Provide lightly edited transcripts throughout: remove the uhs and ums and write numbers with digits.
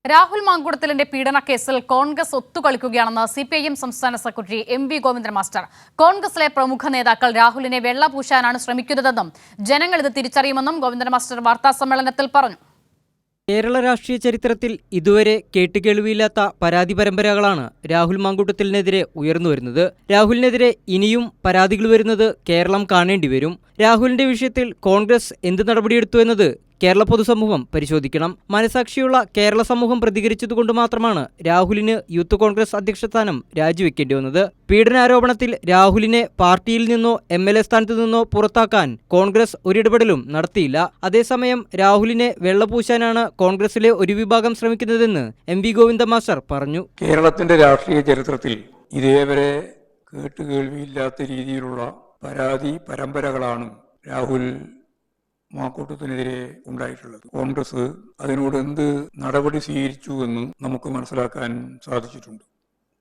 Rahul മാങ്കൂട്ടത്തിലിന്റെ പീഡനക്കേസിൽ Congress ഒത്തുകളിക്കുകയാണെന്ന് CPIM സംസ്ഥാന secretary MV. Govindan master. കോൺഗ്രസിലെ പ്രമുഖ നേതാക്കൾ രാഹുലിനെ വെള്ളപൂശാനാണ് ശ്രമിക്കുന്നതെന്നും ജനങ്ങൾ ഇത് തിരിച്ചറിയുമെന്നും ഗോവിന്ദൻ മാസ്റ്റർ വാർത്താസമ്മേളനത്തിൽ പറഞ്ഞു. കേരള രാഷ്ട്രീയ ചരിത്രത്തിൽ ഇതുവരെ കേട്ടുകേൾവിയില്ലാത്ത പരാതി പരമ്പരകളാണ് രാഹുൽ മാങ്കൂട്ടത്തിലിനെതിരെ ഉയർന്നുവരുന്നത്. രാഹുലിനെതിരെ ഇനിയും പരാതികൾ വരുന്നത് കേരളം കാണേണ്ടി വരും. രാഹുലിന്റെ വിഷയത്തിൽ കോൺഗ്രസ് എന്ത് നടപടിയെടുത്തു എന്നത് കേരള പൊതുസമൂഹം പരിശോധിക്കണം. മനസാക്ഷിയുള്ള കേരള സമൂഹം പ്രതികരിച്ചതുകൊണ്ട് മാത്രമാണ് രാഹുലിന് യൂത്ത് കോൺഗ്രസ് അധ്യക്ഷ സ്ഥാനം രാജിവെക്കേണ്ടി വന്നത്. പീഡനാരോപണത്തിൽ രാഹുലിനെ പാർട്ടിയിൽ നിന്നോ MLA സ്ഥാനത്തു നിന്നോ പുറത്താക്കാൻ കോൺഗ്രസ് ഒരിടപെടലും നടത്തിയില്ല. അതേസമയം രാഹുലിനെ വെള്ളപൂശാനാണ് കോൺഗ്രസിലെ ഒരു വിഭാഗം ശ്രമിക്കുന്നതെന്ന് എം.വി. ഗോവിന്ദൻ മാസ്റ്റർ പറഞ്ഞു. കേരളത്തിന്റെ രാഷ്ട്രീയ ചരിത്രത്തിൽ ഇതേവരെ കേട്ടുകേൾവിയില്ലാത്ത രീതിയിലുള്ള പരാതി പരമ്പരകളാണ് രാഹുൽ മാങ്കൂട്ടത്തിനെതിരെ ഉണ്ടായിട്ടുള്ളത്. കോൺഗ്രസ് അതിനോട് എന്ത് നടപടി സ്വീകരിച്ചു എന്ന് നമുക്ക് മനസ്സിലാക്കാൻ സാധിച്ചിട്ടുണ്ട്.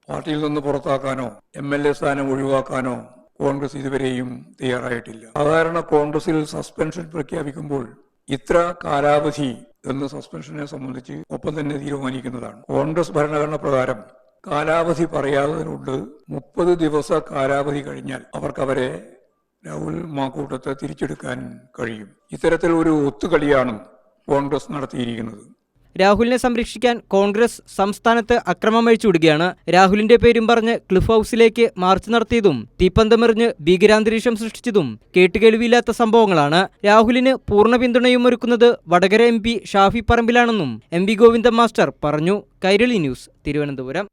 പാർട്ടിയിൽ നിന്ന് പുറത്താക്കാനോ MLA സ്ഥാനം ഒഴിവാക്കാനോ കോൺഗ്രസ് ഇതുവരെയും തയ്യാറായിട്ടില്ല. സാധാരണ കോൺഗ്രസിൽ സസ്പെൻഷൻ പ്രഖ്യാപിക്കുമ്പോൾ ഇത്ര കാലാവധി എന്ന് സസ്പെൻഷനെ സംബന്ധിച്ച് ഒപ്പം തന്നെ തീരുമാനിക്കുന്നതാണ്. കോൺഗ്രസ് ഭരണഘടന പ്രകാരം കാലാവധി പറയാത്തതിനുണ്ട് 30 ദിവസ കാലാവധി കഴിഞ്ഞാൽ അവരെ രാഹുൽ മാങ്കൂട്ടത്തെ തിരിച്ചെടുക്കാൻ കഴിയും. ഇത്തരത്തിൽ ഒരു ഒത്തുകളിയാണ് കോൺഗ്രസ് നടത്തിയിരിക്കുന്നത്. രാഹുലിനെ സംരക്ഷിക്കാൻ കോൺഗ്രസ് സംസ്ഥാനത്ത് അക്രമം അഴിച്ചുവിടുകയാണ്. രാഹുലിന്റെ പേരും പറഞ്ഞ് ക്ലിഫ് ഹൗസിലേക്ക് മാർച്ച് നടത്തിയതും തീപ്പന്തമെറിഞ്ഞ് ഭീകരാന്തരീക്ഷം സൃഷ്ടിച്ചതും കേട്ടുകേൾവിയില്ലാത്ത സംഭവങ്ങളാണ്. രാഹുലിന് പൂർണ്ണ പിന്തുണയും ഒരുക്കുന്നത് വടകര MP ഷാഫി പറമ്പിലാണെന്നും എം.വി. ഗോവിന്ദൻ മാസ്റ്റർ പറഞ്ഞു. കൈരളി ന്യൂസ്, തിരുവനന്തപുരം.